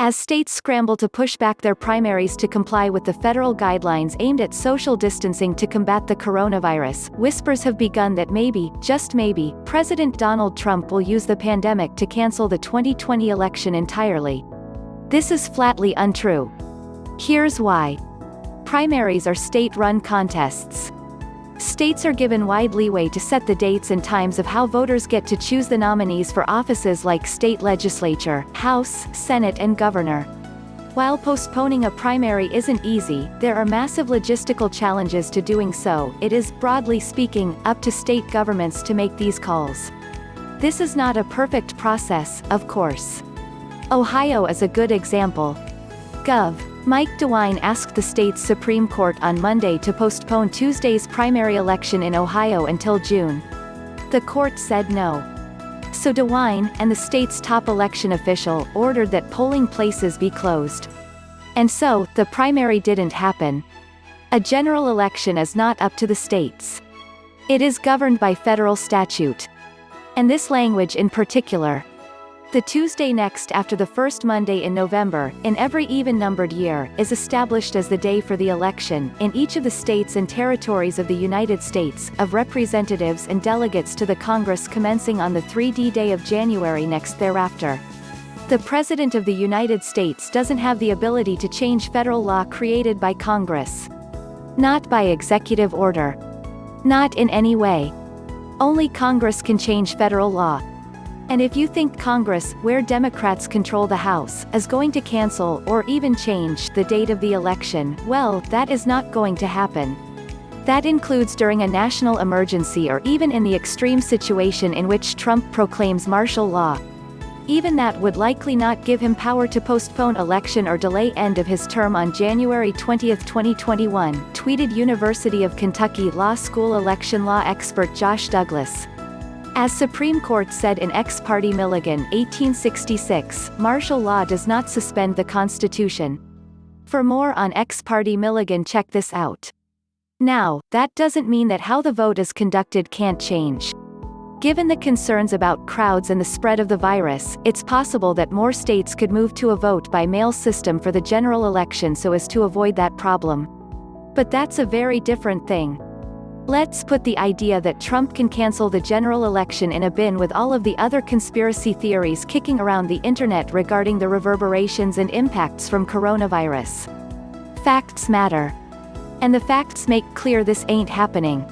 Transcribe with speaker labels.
Speaker 1: As states scramble to push back their primaries to comply with the federal guidelines aimed at social distancing to combat the coronavirus, whispers have begun that maybe, just maybe, President Donald Trump will use the pandemic to cancel the 2020 election entirely. This is flatly untrue. Here's why. Primaries are state-run contests. States are given wide leeway to set the dates and times of how voters get to choose the nominees for offices like state legislature, House, Senate and governor. While postponing a primary isn't easy, there are massive logistical challenges to doing so. It is, broadly speaking, up to state governments to make these calls. This is not a perfect process, of course. Ohio is a good example. Gov. Mike DeWine asked the state's Supreme Court on Monday to postpone Tuesday's primary election in Ohio until June. The court said no. So DeWine, and the state's top election official, ordered that polling places be closed. And so, the primary didn't happen. A general election is not up to the states. It is governed by federal statute. And this language in particular. The Tuesday next after the first Monday in November, in every even-numbered year, is established as the day for the election, in each of the states and territories of the United States, of representatives and delegates to the Congress commencing on the 3D day of January next thereafter. The President of the United States doesn't have the ability to change federal law created by Congress. Not by executive order. Not in any way. Only Congress can change federal law. And if you think Congress, where Democrats control the House, is going to cancel or even change the date of the election, well, that is not going to happen. That includes during a national emergency or even in the extreme situation in which Trump proclaims martial law. Even that would likely not give him power to postpone election or delay end of his term on January 20, 2021, tweeted University of Kentucky Law School election law expert Josh Douglas. As Supreme Court said in Ex parte Milligan 1866, martial law does not suspend the Constitution. For more on Ex parte Milligan, check this out. Now, that doesn't mean that how the vote is conducted can't change. Given the concerns about crowds and the spread of the virus, it's possible that more states could move to a vote-by-mail system for the general election so as to avoid that problem. But that's a very different thing. Let's put the idea that Trump can cancel the general election in a bin with all of the other conspiracy theories kicking around the internet regarding the reverberations and impacts from coronavirus. Facts matter. And the facts make clear this ain't happening.